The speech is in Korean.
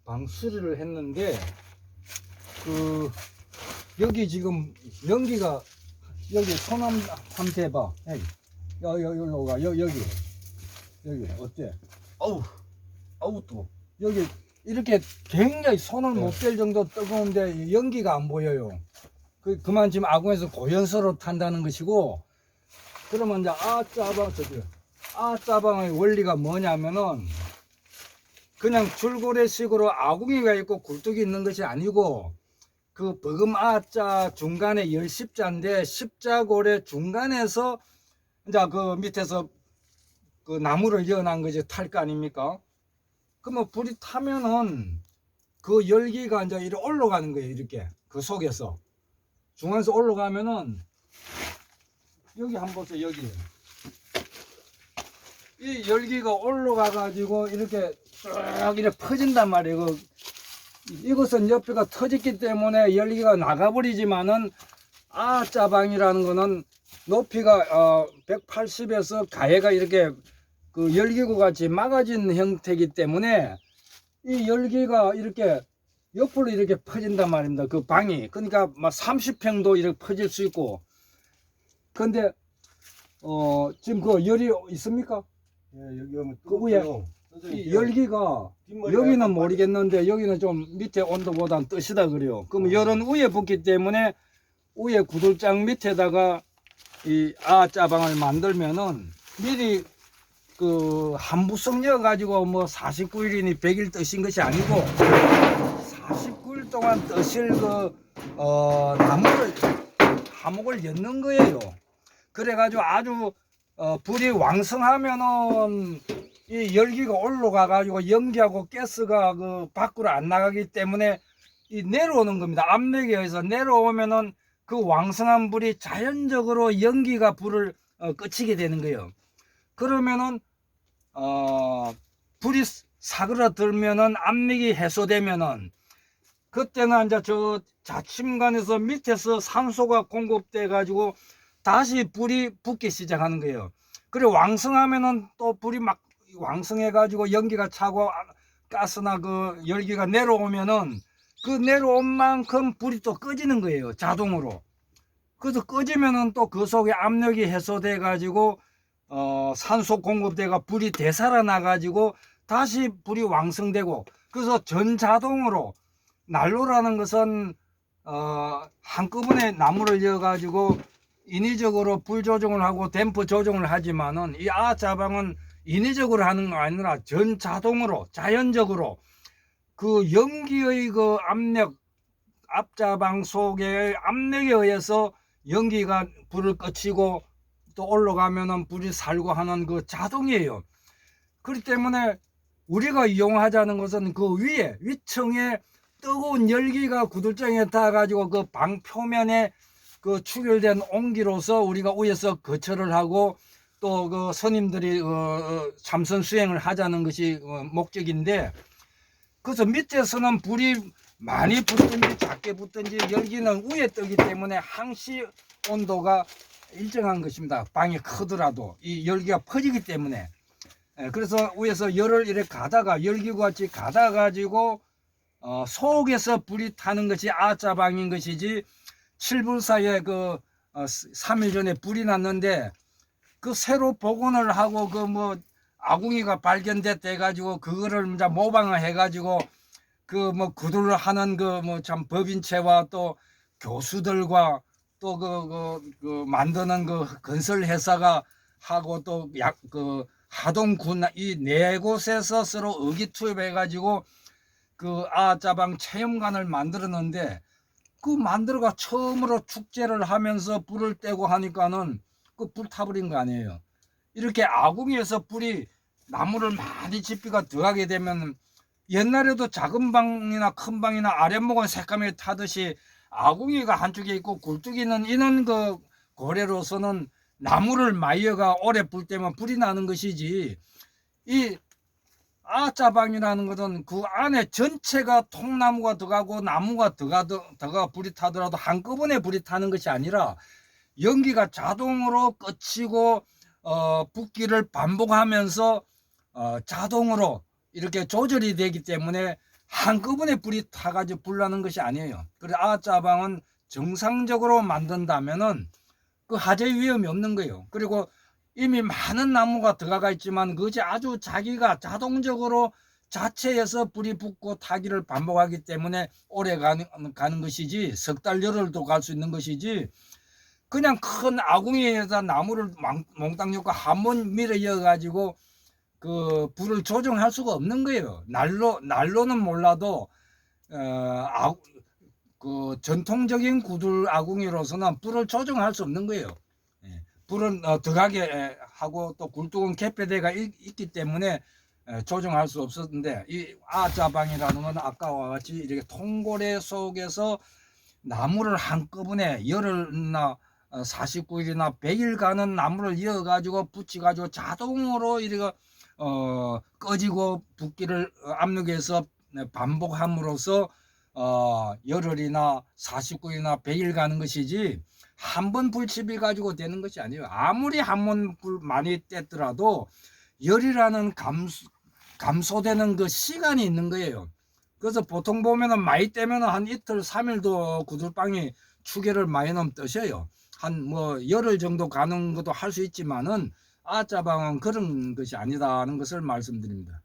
방수리를 했는데 그 여기 지금 연기가 여기 손 한번 대봐. 여기로 가. 여기 어때? 아우 또. 여기 이렇게 굉장히 손을 못 댈 정도 뜨거운데 연기가 안 보여요. 그만 지금 아궁에서 고연소로 탄다는 것이고, 그러면 이제 아짜방의 원리가 뭐냐면은 그냥 줄고래식으로 아궁이가 있고 굴뚝이 있는 것이 아니고, 그 버금 아자 중간에 열십자인데 십자고래 중간에서 이제 그 밑에서 그 나무를 이어난 것이 탈 거 아닙니까? 그러면 불이 타면은 그 열기가 이제 이렇게 올라가는 거예요. 이렇게 그 속에서 중간에서 올라가면은 여기 한번 보세요. 여기 이 열기가 올라가 가지고 이렇게 쭉 이렇게 퍼진단 말이에요. 이것은 옆에가 터졌기 때문에 열기가 나가버리지만은 아짜방이라는 거는 높이가 180에서 가해가 이렇게 그 열기구 같이 막아진 형태이기 때문에 이 열기가 이렇게 옆으로 이렇게 퍼진단 말입니다. 그 방이. 그러니까 막 30평도 이렇게 퍼질 수 있고. 근데 지금 그 열이 있습니까? 예, 여기 오면 그 위에 이 열기가 여기는 모르겠는데 여기는 좀 밑에 온도보다는 뜨시다 그래요. 그러면 열은 위에 붙기 때문에 위에 구들장 밑에다가 이 아짜방을 만들면은 미리 그 한부석 넣어 가지고 뭐 49일이니 100일 뜨신 것이 아니고 49일 동안 뜨실 그 나무를 화목을 엮는 거예요. 그래 가지고 아주 불이 왕성하면은 이 열기가 올라가 가지고 연기하고 가스가 그 밖으로 안 나가기 때문에 이 내려오는 겁니다. 압력에 의해서 내려오면은 그 왕성한 불이 자연적으로 연기가 불을 끄치게 되는 거예요. 그러면은 불이 사그라들면은 압력이 해소되면은 그때는 이제 저 자침관에서 밑에서 산소가 공급돼 가지고 다시 불이 붙기 시작하는 거예요. 그래 왕성하면은 또 불이 막 왕성해 가지고 연기가 차고 가스나 그 열기가 내려오면은 그 내려온 만큼 불이 또 꺼지는 거예요. 자동으로. 그래서 꺼지면은 또 그 속에 압력이 해소돼 가지고 산소 공급대가 불이 되살아나 가지고 다시 불이 왕성되고, 그래서 전자동으로 난로라는 것은 한꺼번에 나무를 이어 가지고 인위적으로 불 조정을 하고 댐프 조정을 하지만은 이 아짜방은 인위적으로 하는 거 아니라 전자동으로 자연적으로 그 연기의 그 압력, 앞자방 속의 압력에 의해서 연기가 불을 꺼치고 또 올라가면은 불이 살고 하는 그 자동이에요. 그렇기 때문에 우리가 이용하자는 것은 그 위에 위층에 뜨거운 열기가 구들장에 닿아 가지고 그 방 표면에 그 축열된 온기로서 우리가 위에서 거처를 하고 또 그 스님들이 참선 수행을 하자는 것이 목적인데, 그래서 밑에서는 불이 많이 붙든지 작게 붙든지 열기는 위에 뜨기 때문에 항시 온도가 일정한 것입니다. 방이 크더라도 이 열기가 퍼지기 때문에. 그래서 위에서 열을 이렇게 가다가 열기구 같이 가다 가지고 속에서 불이 타는 것이 아짜방인 것이지, 7불 사이에 그 3일 전에 불이 났는데 그 새로 복원을 하고 그 뭐 아궁이가 발견됐대 가지고 그거를 이제 모방을 해 가지고 그 뭐 구두를 하는 그 뭐 참 법인체와 또 교수들과 또 그 만드는 그 건설 회사가 하고 또 그 하동군 이 네 곳에서 서로 의기투합해 가지고 그 아짜방 체험관을 만들었는데, 그 만들어가 처음으로 축제를 하면서 불을 떼고 하니까는 그 불 타버린 거 아니에요. 이렇게 아궁이에서 불이 나무를 많이 집비가 들어가게 되면 옛날에도 작은 방이나 큰 방이나 아랫목은 새까맣게 타듯이 아궁이가 한쪽에 있고 굴뚝이는 이런 그 고래로서는 나무를 마이어가 오래 불 때면 불이 나는 것이지, 이 아짜방이라는 것은 그 안에 전체가 통나무가 들어가고 나무가 들어가 불이 타더라도 한꺼번에 불이 타는 것이 아니라 연기가 자동으로 꺼치고 붓기를 반복하면서 자동으로 이렇게 조절이 되기 때문에 한꺼번에 불이 타가지고 불나는 것이 아니에요. 그래 아짜방은 정상적으로 만든다면은 그 화재 위험이 없는 거예요. 그리고 이미 많은 나무가 들어가 있지만 그것이 아주 자기가 자동적으로 자체에서 불이 붙고 타기를 반복하기 때문에 오래 가는 것이지, 석 달 열흘도 갈 수 있는 것이지, 그냥 큰 아궁이에다 나무를 몽땅 엮고 한 번 밀어 이어가지고 그 불을 조정할 수가 없는 거예요. 난로는 몰라도 그 전통적인 구들 아궁이로서는 불을 조정할 수 없는 거예요. 예. 불은 더하게 하고 또 굴뚝은 개폐대가 있기 때문에 조정할 수 없었는데, 이 아짜방이라는 건 아까와 같이 이렇게 통고래 속에서 나무를 한꺼번에 열흘이나 49일이나 100일 가는 나무를 이어가지고 붙여가지고 자동으로 이렇게 꺼지고 붓기를 압력에서 반복함으로써 열흘이나 49일이나 100일 가는 것이지, 한 번 불집이 가지고 되는 것이 아니에요. 아무리 한 번 불 많이 뗐더라도 열이라는 감소되는 그 시간이 있는 거예요. 그래서 보통 보면은 많이 떼면은 한 이틀 3일도 구들방이 추계를 많이 넘떠셔요. 한 뭐 열흘 정도 가는 것도 할 수 있지만은 아짜방은 그런 것이 아니다는 것을 말씀드립니다.